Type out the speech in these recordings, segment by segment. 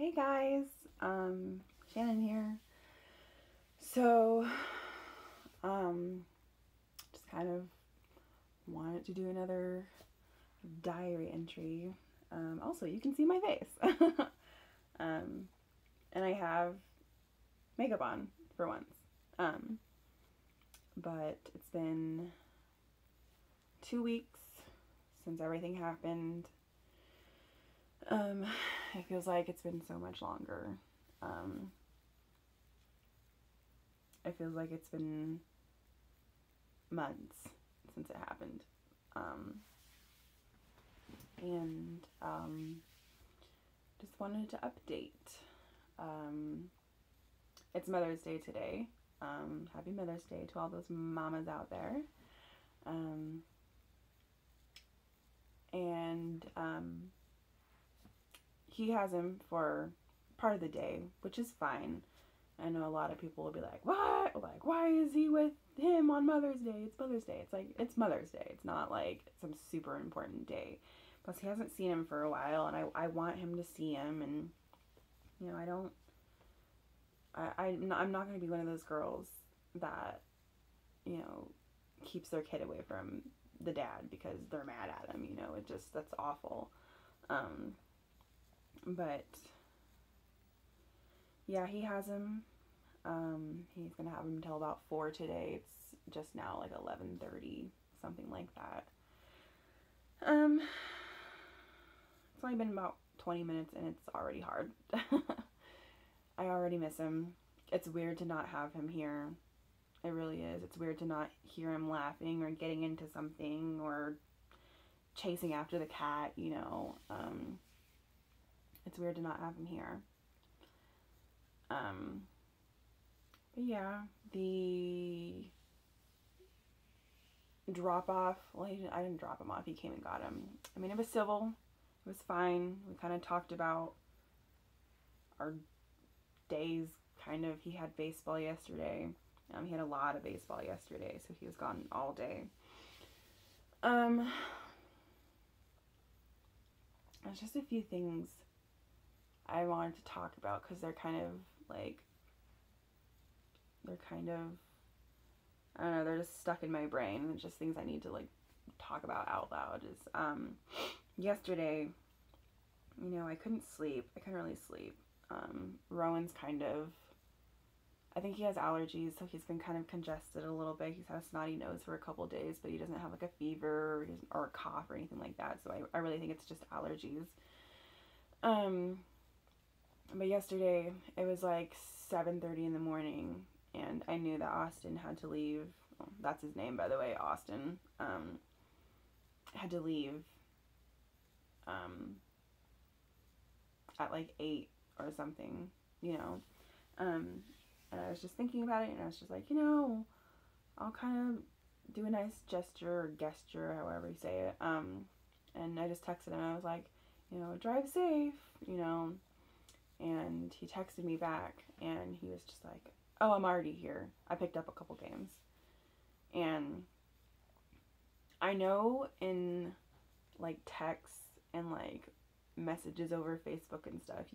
Hey guys, Shannon here. So, um, just kind of wanted to do another diary entry. Also, you can see my face. um, and I have makeup on for once. Um, but it's been 2 weeks since everything happened. It feels like it's been so much longer. Um, it feels like it's been months since it happened. Um, and just wanted to update. Um, it's Mother's Day today. Happy Mother's Day to all those mamas out there. Um, and he has him for part of the day, which is fine. I know a lot of people will be like, what? Like, why is he with him on Mother's Day? It's Mother's Day. It's like, it's Mother's Day. It's not like some super important day. Plus, he hasn't seen him for a while, and I want him to see him. And, I don't, I'm not going to be one of those girls that, you know, keeps their kid away from the dad because they're mad at him. That's awful. But, yeah, he has him. He's gonna have him until about 4 today. It's just now like 11:30, something like that. It's only been about 20 minutes and it's already hard. I already miss him. It's weird to not have him here. It really is. It's weird to not hear him laughing or getting into something or chasing after the cat, It's weird to not have him here. But yeah, the drop off, well, I didn't drop him off, he came and got him. I mean, it was civil, it was fine. We kind of talked about our days, kind of. He had baseball yesterday. He had a lot of baseball yesterday, so he was gone all day. There's just a few things I wanted to talk about because they're kind of, I don't know, they're just stuck in my brain. It's just things I need to, talk about out loud. Yesterday, I couldn't sleep. I couldn't really sleep. Rowan's I think he has allergies, so he's been kind of congested a little bit. He's had a snotty nose for a couple days, but he doesn't have, a fever or a cough or anything like that, so I really think it's just allergies. But yesterday, it was 7:30 in the morning, and I knew that Austin had to leave. Well, that's his name, by the way, Austin. Had to leave at 8 or something, and I was just thinking about it, and I was just I'll kind of do a nice gesture or gesture, however you say it. And I just texted him. I was like, drive safe, And he texted me back, and he was just like, oh, I'm already here. I picked up a couple games. And I know in, texts and, messages over Facebook and stuff,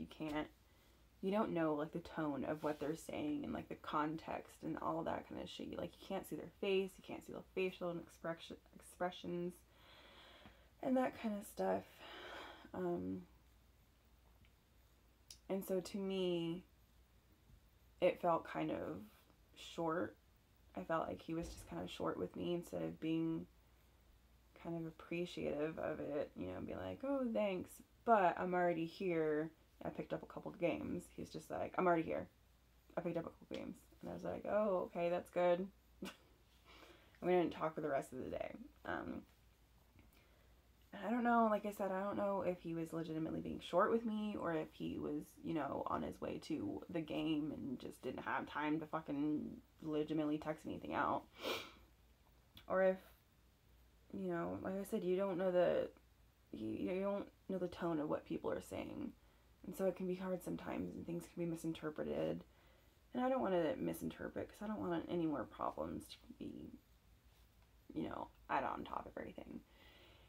you don't know, the tone of what they're saying and, the context and all that kind of shit. You can't see their face, you can't see the facial and expressions and that kind of stuff. And so to me, it felt kind of short. I felt like he was just kind of short with me instead of being kind of appreciative of it, being like, oh, thanks, but I'm already here. I picked up a couple games. He's just like, I'm already here. I picked up a couple games. And I was like, oh, okay, that's good. And we didn't talk for the rest of the day. I don't know, like I said, I don't know if he was legitimately being short with me or if he was, on his way to the game and just didn't have time to fucking legitimately text anything out. Or if, like I said, you don't know the tone of what people are saying. And so it can be hard sometimes and things can be misinterpreted. And I don't want to misinterpret because I don't want any more problems to be, add on top of everything.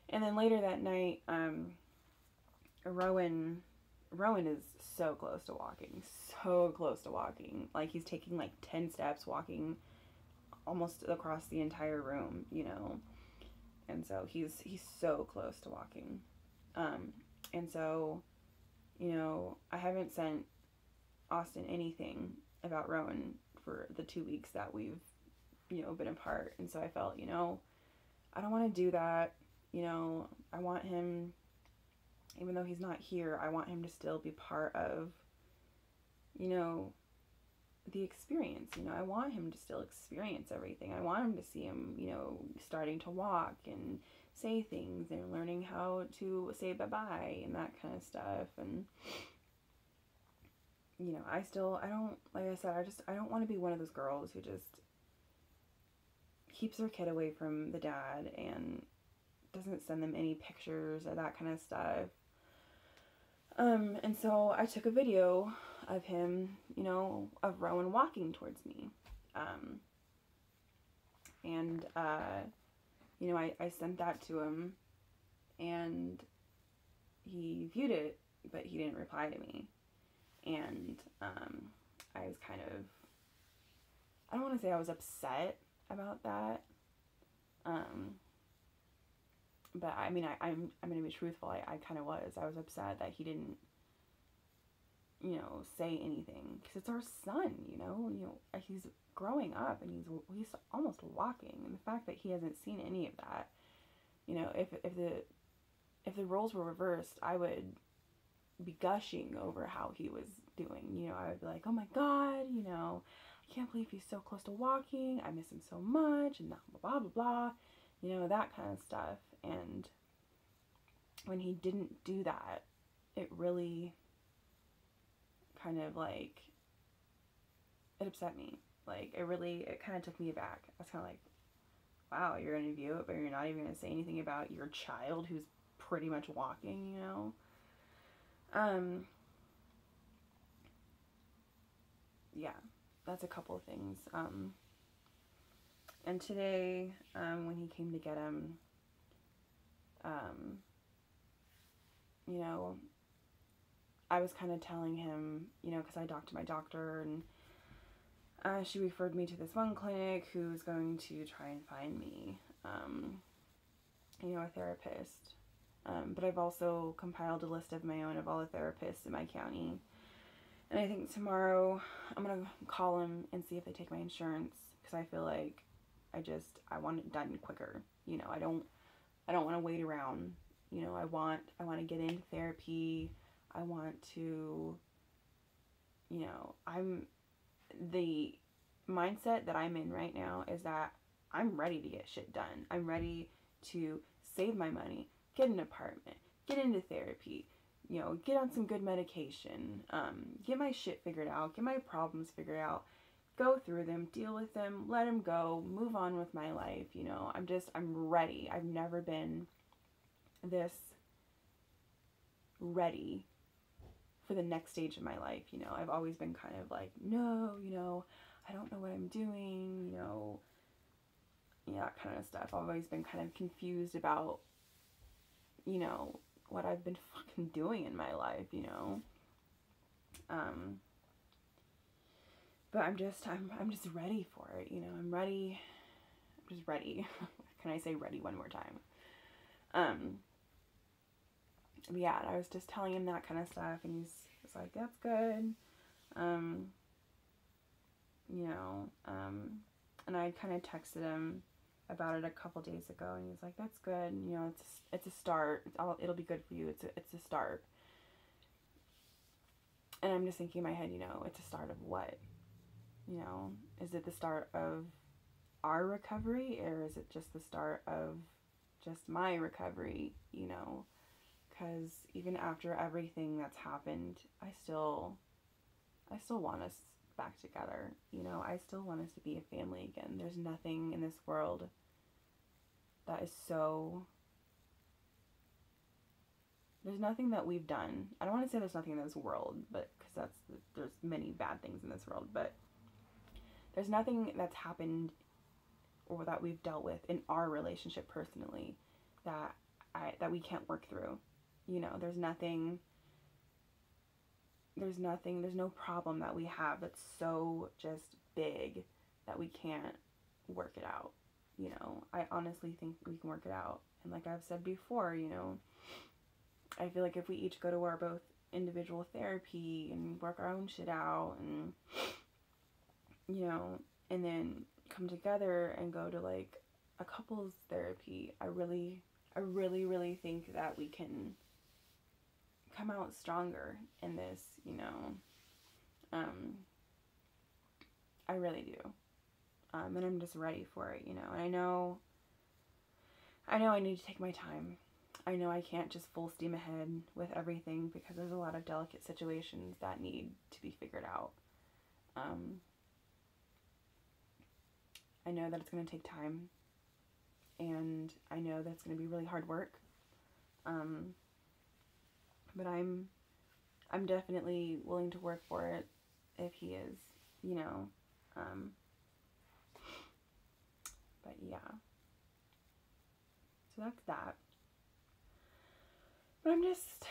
And then later that night, Rowan Rowan is so close to walking. So close to walking. Like, he's taking like 10 steps, walking almost across the entire room, you know. And so he's so close to walking. And so, you know, I haven't sent Austin anything about Rowan for the 2 weeks that we've, you know, been apart. And so I felt, you know, I don't want to do that. You know, I want him, even though he's not here, I want him to still be part of, you know, the experience. You know, I want him to still experience everything. I want him to see him, you know, starting to walk and say things and learning how to say bye-bye and that kind of stuff. And, you know, I don't, like I said, I don't want to be one of those girls who just keeps her kid away from the dad and doesn't send them any pictures or that kind of stuff. And so I took a video of him, you know, of Rowan walking towards me. You know, I sent that to him, and he viewed it, but he didn't reply to me. And I was kind of, I don't want to say I was upset about that. But I mean, I'm going to be truthful. I kind of was. I was upset that he didn't, you know, say anything, because it's our son, you know, he's growing up and he's almost walking, and the fact that he hasn't seen any of that, you know, if the roles were reversed, I would be gushing over how he was doing. You know, I would be like, oh my God, you know, I can't believe he's so close to walking. I miss him so much, and blah, blah, blah, blah, you know, that kind of stuff. And when he didn't do that, it really kind of like, it upset me. Like, it kind of took me aback. I was kind of like, wow, you're going to view it, but you're not even going to say anything about your child who's pretty much walking, you know? Yeah, that's a couple of things. And today, when he came to get him, you know, I was kind of telling him, you know, because I talked to my doctor, and she referred me to this one clinic who's going to try and find me, you know, a therapist. But I've also compiled a list of my own of all the therapists in my county. And I think tomorrow I'm going to call them and see if they take my insurance, because I feel like I want it done quicker. You know, I don't want to wait around. You know, I want to get into therapy. I want to, you know, the mindset that I'm in right now is that I'm ready to get shit done. I'm ready to save my money, get an apartment, get into therapy, you know, get on some good medication, get my shit figured out, get my problems figured out, go through them, deal with them, let them go, move on with my life. You know, I'm ready. I've never been this ready for the next stage of my life. You know, I've always been kind of like, no, you know, I don't know what I'm doing, you know, yeah, that kind of stuff. I've always been kind of confused about, you know, what I've been fucking doing in my life, you know. But I'm just ready for it, you know. I'm just ready. Can I say ready one more time? But yeah, I was just telling him that kind of stuff, and he's like, that's good. You know, and I kind of texted him about it a couple days ago, and he was like, that's good. You know, it's a start. It'll be good for you. It's a start. And I'm just thinking in my head, you know, it's a start of what? You know, is it the start of our recovery, or is it just the start of just my recovery, you know? Because even after everything that's happened, I still want us back together, you know? I still want us to be a family again. There's nothing in this world that is so... There's nothing that we've done. I don't want to say there's nothing in this world, but because there's many bad things in this world, but there's nothing that's happened or that we've dealt with in our relationship personally that we can't work through. You know, there's nothing there's no problem that we have that's so just big that we can't work it out. You know, I honestly think we can work it out. And like I've said before, you know, I feel like if we each go to our both individual therapy and work our own shit out and, you know, and then come together and go to like a couples therapy, I really think that we can come out stronger in this, you know. I really do. And I'm just ready for it, you know. And I know I need to take my time. I know I can't just full steam ahead with everything because there's a lot of delicate situations that need to be figured out. I know that it's going to take time, and I know that it's going to be really hard work. But I'm definitely willing to work for it if he is, you know. But yeah. So that's that. But I'm just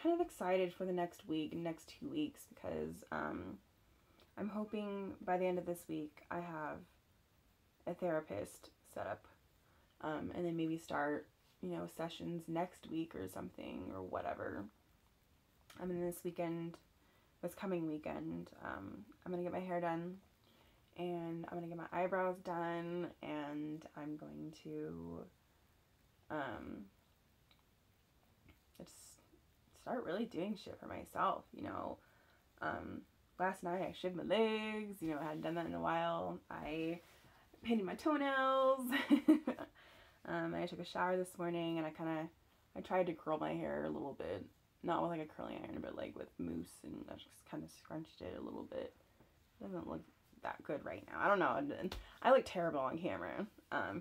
kind of excited for the next 2 weeks, because I'm hoping by the end of this week I have a therapist set up, and then maybe start, you know, sessions next week or something or whatever. And then this coming weekend, I'm going to get my hair done, and I'm going to get my eyebrows done, and I'm going to just start really doing shit for myself, you know. Last night I shaved my legs, you know, I hadn't done that in a while. I painted my toenails. I took a shower this morning, and I tried to curl my hair a little bit. Not with like a curling iron, but like with mousse, and I just kind of scrunched it a little bit. It doesn't look that good right now. I don't know. I look terrible on camera.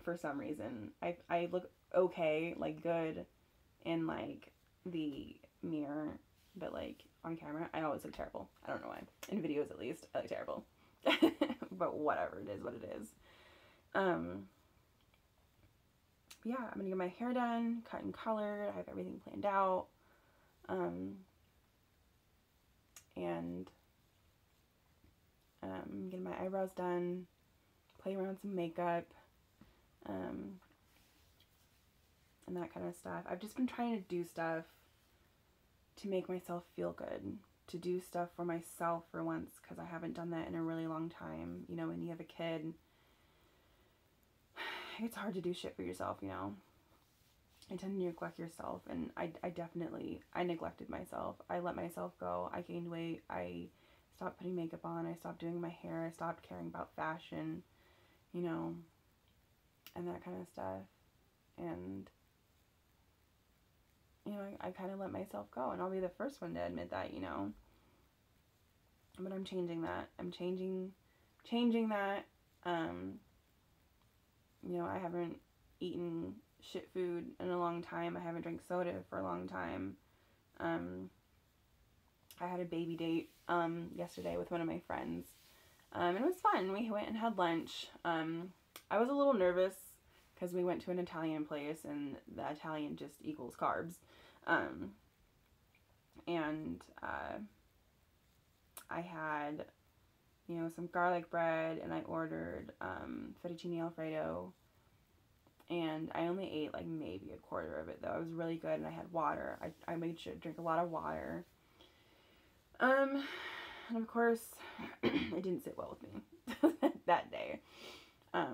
For some reason. I look okay, like good in like the mirror, but like on camera, I always look terrible. I don't know why. In videos at least, I look terrible. But whatever, it is what it is. Yeah, I'm gonna get my hair done, cut and colored. I have everything planned out. And getting my eyebrows done, play around some makeup, and that kind of stuff. I've just been trying to do stuff to make myself feel good, to do stuff for myself for once, because I haven't done that in a really long time. You know, when you have a kid, it's hard to do shit for yourself, you know. I tend to neglect yourself, and I neglected myself. I let myself go. I gained weight. I stopped putting makeup on. I stopped doing my hair. I stopped caring about fashion, you know, and that kind of stuff. And, you know, I kind of let myself go, and I'll be the first one to admit that, you know. But I'm changing that. I'm changing that. You know, I haven't eaten shit food in a long time. I haven't drank soda for a long time. I had a baby date yesterday with one of my friends. And it was fun. We went and had lunch. I was a little nervous because we went to an Italian place, and the Italian just equals carbs. I had, you know, some garlic bread, and I ordered fettuccine alfredo, and I only ate like maybe a quarter of it, though. It was really good, and I had water. I made sure to drink a lot of water. And of course, it didn't sit well with me that day. I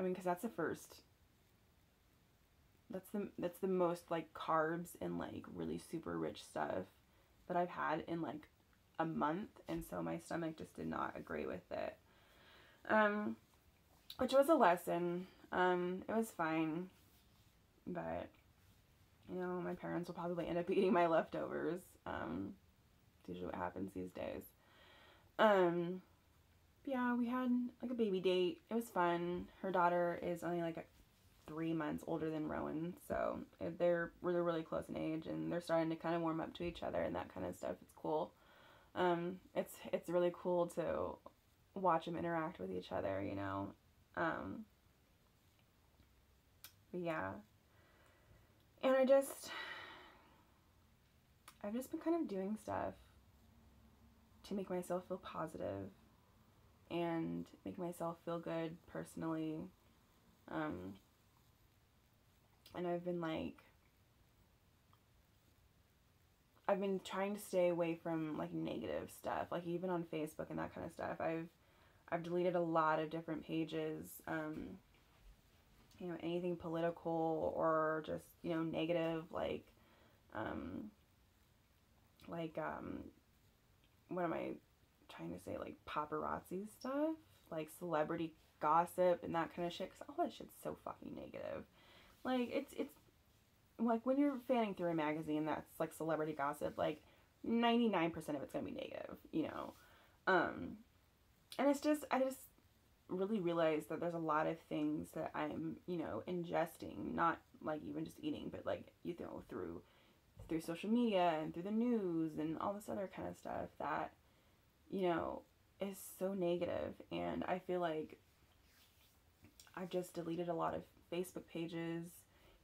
mean, because that's the most like carbs and like really super rich stuff that I've had in like a month, and so my stomach just did not agree with it. Which was a lesson. It was fine, but you know, my parents will probably end up eating my leftovers. It's usually what happens these days. Yeah, we had like a baby date. It was fun. Her daughter is only like 3 months older than Rowan, so they're really close in age, and they're starting to kind of warm up to each other and that kind of stuff. It's cool. It's really cool to watch them interact with each other, you know. But yeah, and I've just been kind of doing stuff to make myself feel positive and make myself feel good personally. And I've been trying to stay away from like negative stuff, like even on Facebook and that kind of stuff. I've deleted a lot of different pages, anything political or just, negative, what am I trying to say, like paparazzi stuff, like celebrity gossip and that kind of shit, because all that shit's so fucking negative. Like, it's like when you're fanning through a magazine that's like celebrity gossip, like 99% of it's gonna be negative, and I just really realized that there's a lot of things that I'm, ingesting, not like even just eating, but like, through social media and through the news and all this other kind of stuff that, is so negative. And I feel like I've just deleted a lot of Facebook pages.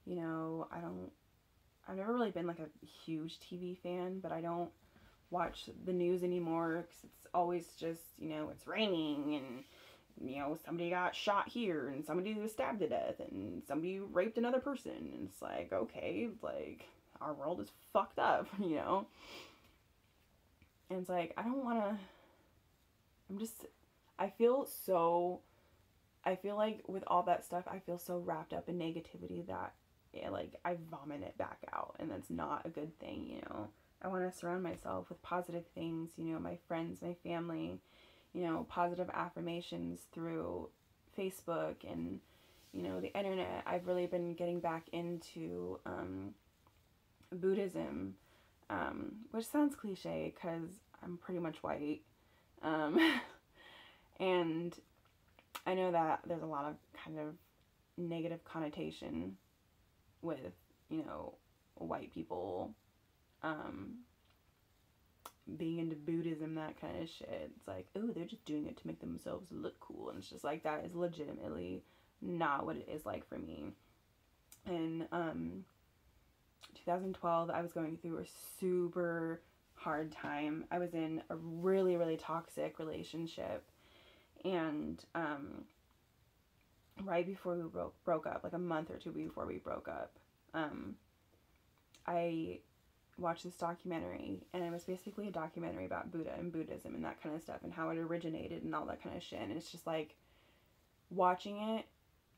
I've never really been like a huge TV fan, but I don't watch the news anymore because it's always just, it's raining and, somebody got shot here and somebody was stabbed to death and somebody raped another person. And it's like, okay, like, our world is fucked up, And it's like, I don't want to, I feel like with all that stuff, I feel so wrapped up in negativity that, I vomit it back out, and that's not a good thing, I want to surround myself with positive things, my friends, my family, positive affirmations through Facebook and, the internet. I've really been getting back into Buddhism, which sounds cliche because I'm pretty much white. And I know that there's a lot of kind of negative connotation with, white people being into Buddhism, that kind of shit. It's like, oh, they're just doing it to make themselves look cool. And it's just like, that is legitimately not what it is like for me. In 2012, I was going through a super hard time. I was in a really, really toxic relationship. And right before we broke up, like a month or two before we broke up, I watched this documentary, and it was basically a documentary about Buddha and Buddhism and that kind of stuff and how it originated and all that kind of shit. And it's just like, watching it,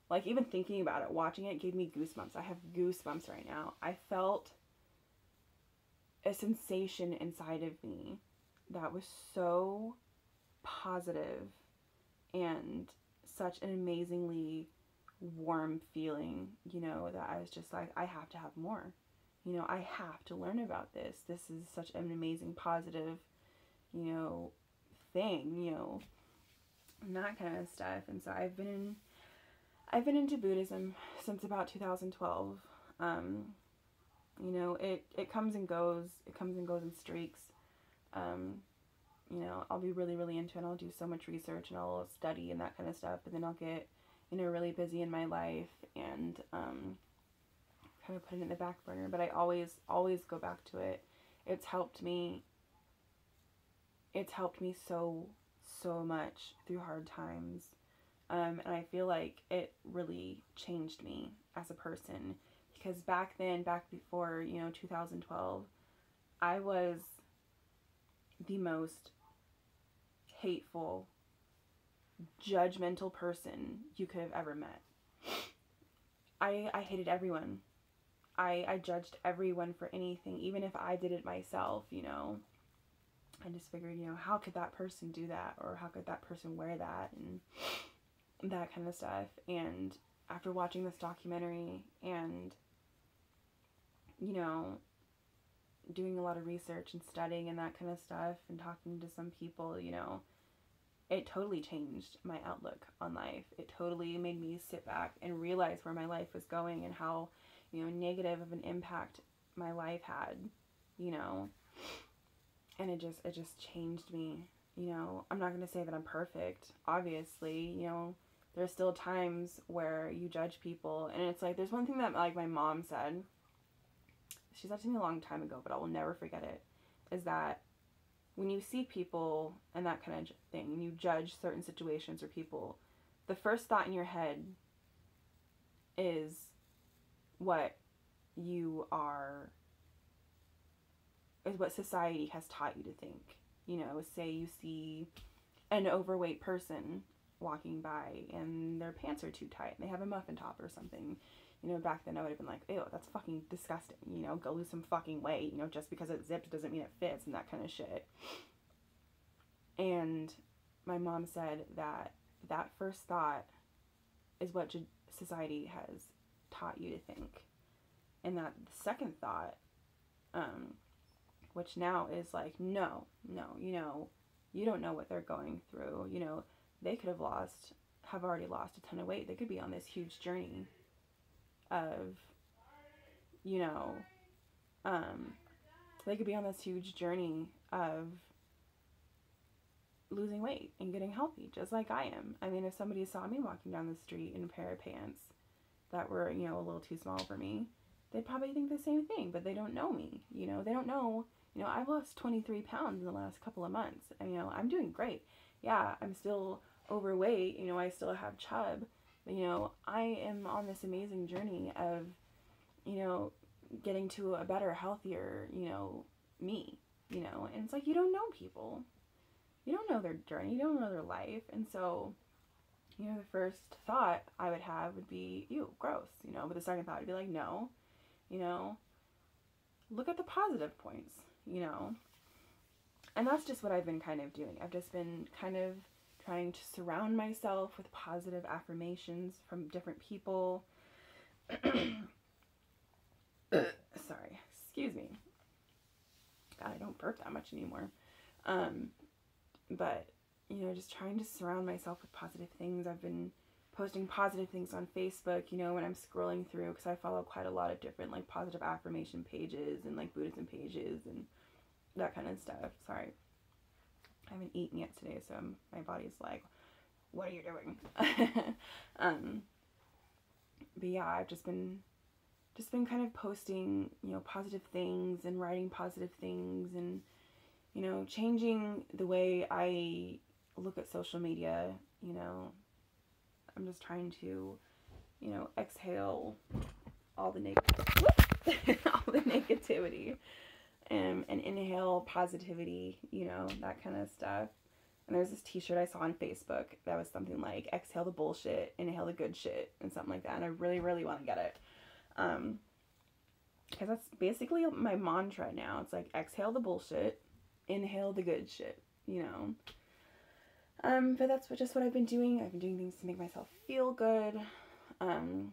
like even thinking about it, watching it gave me goosebumps. I have goosebumps right now. I felt a sensation inside of me that was so positive and such an amazingly warm feeling, that I was just like, I have to have more. I have to learn about this. This is such an amazing, positive, thing, and that kind of stuff. And so I've been into Buddhism since about 2012. It comes and goes. It comes and goes in streaks. I'll be really, really into it, and I'll do so much research, and I'll study and that kind of stuff, but then I'll get, really busy in my life, and kind of put it in the back burner, but I always go back to it. It's helped me so much through hard times, and I feel like it really changed me as a person, because back before, 2012, I was the most hateful, judgmental person you could have ever met. I hated everyone. I judged everyone for anything, even if I did it myself, I just figured, how could that person do that? Or how could that person wear that? And that kind of stuff. And after watching this documentary and, doing a lot of research and studying and that kind of stuff and talking to some people, it totally changed my outlook on life. It totally made me sit back and realize where my life was going and how, negative of an impact my life had, and it just changed me. I'm not going to say that I'm perfect. Obviously, there's still times where you judge people, and it's like, there's one thing that, like, my mom said. She said to me a long time ago, but I will never forget it, is that when you see people and that kind of thing, and you judge certain situations or people, the first thought in your head is what you are, is what society has taught you to think. You know, say you see an overweight person walking by and their pants are too tight and they have a muffin top or something. You know, back then I would have been like, ew, that's fucking disgusting. You know, go lose some fucking weight. You know, just because it zips doesn't mean it fits and that kind of shit. And my mom said that that first thought is what society has taught you to think. And that the second thought, which now is like, no, you know, you don't know what they're going through. You know, they could have already lost a ton of weight. They could be on this huge journey of, you know, they could be on this huge journey of losing weight and getting healthy, just like I am. I mean, if somebody saw me walking down the street in a pair of pants that were, you know, a little too small for me, they'd probably think the same thing, but they don't know me. You know, they don't know, you know, I've lost 23 pounds in the last couple of months. And, you know, I'm doing great. Yeah, I'm still overweight, you know, I still have chub. But, you know, I am on this amazing journey of, you know, getting to a better, healthier, you know, me, you know. And it's like, you don't know people. You don't know their journey. You don't know their life. And so, you know, the first thought I would have would be, ew, gross, you know. But the second thought would be like, no, you know, look at the positive points, you know. And that's just what I've been kind of doing. I've just been kind of trying to surround myself with positive affirmations from different people. Sorry, excuse me. God, I don't burp that much anymore. But, you know, just trying to surround myself with positive things. I've been posting positive things on Facebook, you know, when I'm scrolling through, because I follow quite a lot of different, like, positive affirmation pages and, like, Buddhism pages and that kind of stuff. Sorry. I haven't eaten yet today, so my body's like, what are you doing? But yeah, I've just been kind of posting, you know, positive things and writing positive things and, you know, changing the way I look at social media. You know, I'm just trying to, you know, exhale all the all the negativity, and inhale positivity, you know, that kind of stuff. And there's this t-shirt I saw on Facebook that was something like, exhale the bullshit, inhale the good shit, and something like that. And I really, really want to get it. Because that's basically my mantra now. It's like, exhale the bullshit, inhale the good shit, you know. But that's just what I've been doing. I've been doing things to make myself feel good. And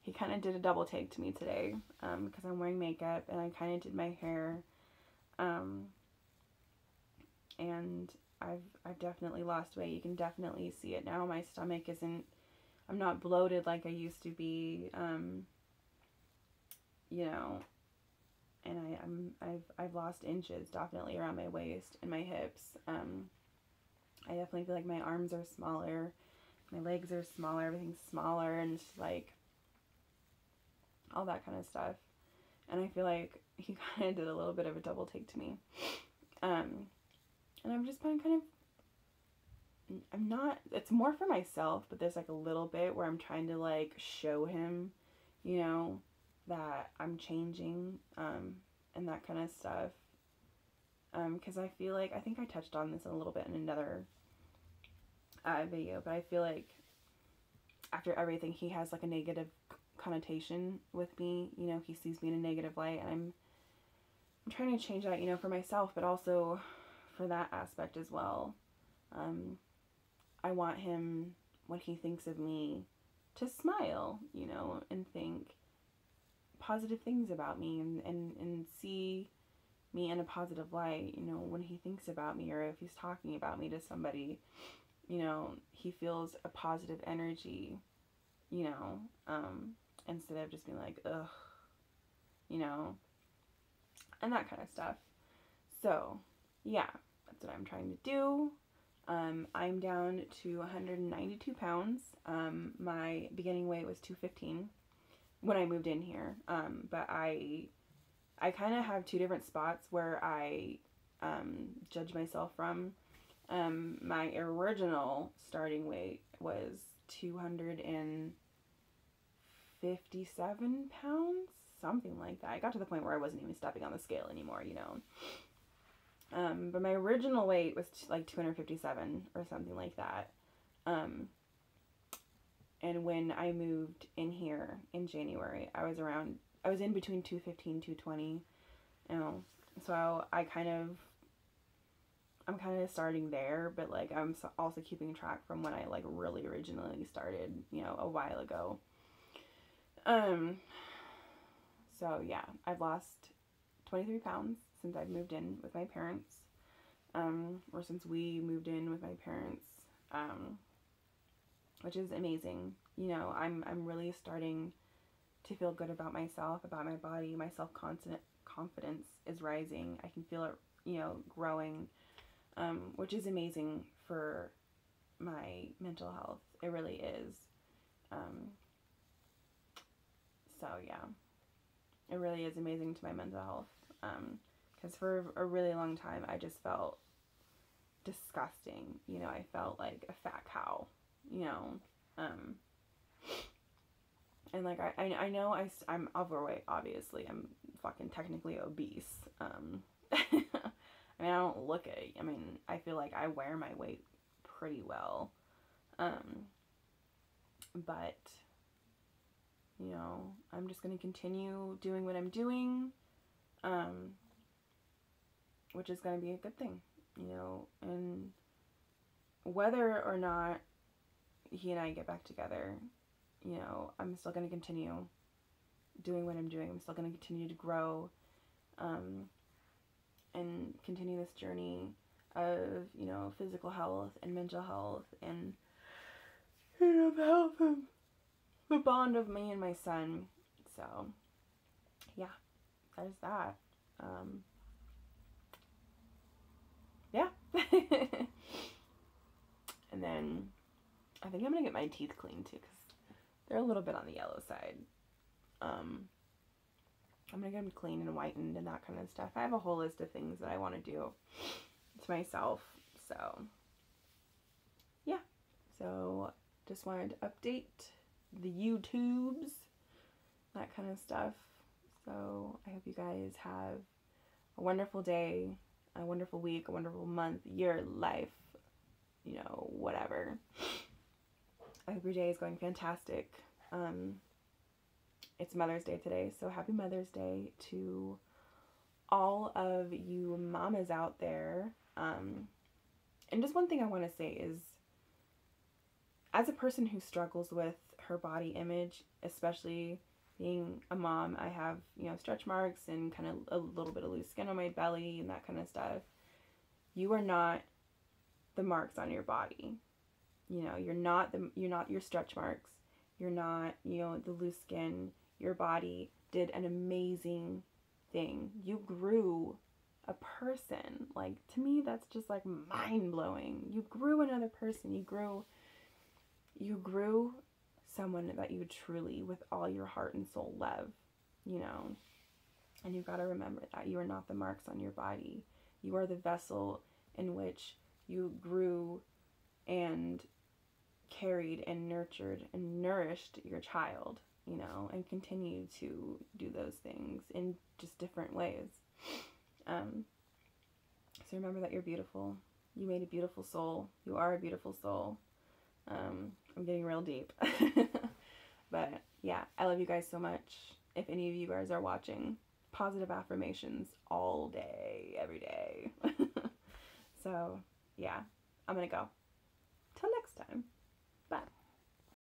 he kind of did a double take to me today, because I'm wearing makeup and I kind of did my hair. And I've definitely lost weight. You can definitely see it now. My stomach isn't, I'm not bloated like I used to be, you know, and I've lost inches definitely around my waist and my hips. I definitely feel like my arms are smaller, my legs are smaller, everything's smaller, and it's like all that kind of stuff. And I feel like he kind of did a little bit of a double take to me. And I've just been kind of, I'm not, it's more for myself, but there's like a little bit where I'm trying to like show him, you know, that I'm changing, and that kind of stuff. Because I feel like, I think I touched on this a little bit in another video, but I feel like after everything, he has like a negative connotation with me. You know, he sees me in a negative light, and I'm trying to change that, you know, for myself, but also for that aspect as well. I want him, when he thinks of me, to smile, you know, and think positive things about me, and see me in a positive light, you know, when he thinks about me, or if he's talking about me to somebody, you know, he feels a positive energy, you know, instead of just being like, ugh, you know, and that kind of stuff. So, yeah, that's what I'm trying to do. I'm down to 192 pounds. My beginning weight was 215 when I moved in here. But I I kind of have two different spots where I judge myself from. My original starting weight was 257 pounds, something like that. I got to the point where I wasn't even stepping on the scale anymore, you know. But my original weight was like 257 or something like that. And when I moved in here in January, I was in between 215, 220, you know. So I'm kind of starting there, but like I'm also keeping track from when I like really originally started, you know, a while ago. So yeah, I've lost 23 pounds since I've moved in with my parents, or since we moved in with my parents, which is amazing. You know, I'm really starting to feel good about myself, about my body. My confidence is rising. I can feel it, you know, growing, which is amazing for my mental health. It really is. So yeah, it really is amazing to my mental health. Because for a really long time, I just felt disgusting. You know, I felt like a fat cow, you know. And like, I know I'm overweight, obviously. I'm fucking technically obese. I mean, I don't look it. I mean, I feel like I wear my weight pretty well. But, you know, I'm just going to continue doing what I'm doing, which is going to be a good thing, you know. And whether or not he and I get back together, you know, I'm still going to continue doing what I'm doing. I'm still going to continue to grow, and continue this journey of, you know, physical health and mental health and, you know, the health of the bond of me and my son. So, yeah, there's that. Yeah. And then I think I'm going to get my teeth cleaned too, because they're a little bit on the yellow side. I'm going to get them cleaned and whitened and that kind of stuff. I have a whole list of things that I want to do to myself. So, yeah. So, just wanted to update the YouTubes, that kind of stuff. So, I hope you guys have a wonderful day, a wonderful week, a wonderful month, year, life, you know, whatever. I hope your day is going fantastic. It's Mother's Day today, so happy Mother's Day to all of you mamas out there. And just one thing I want to say is, as a person who struggles with her body image, especially being a mom, I have, you know, stretch marks and kind of a little bit of loose skin on my belly and that kind of stuff. You are not the marks on your body. You know, you're not your stretch marks. You're not, you know, the loose skin. Your body did an amazing thing. You grew a person. Like, to me, that's just like mind-blowing. You grew another person. You grew someone that you truly, with all your heart and soul, love, you know. And you've got to remember that you are not the marks on your body. You are the vessel in which you grew and carried and nurtured and nourished your child, you know, and continue to do those things in just different ways. So remember that you're beautiful. You made a beautiful soul. You are a beautiful soul. I'm getting real deep. But yeah, I love you guys so much. If any of you guys are watching, positive affirmations all day, every day. So yeah, I'm gonna go. Till next time.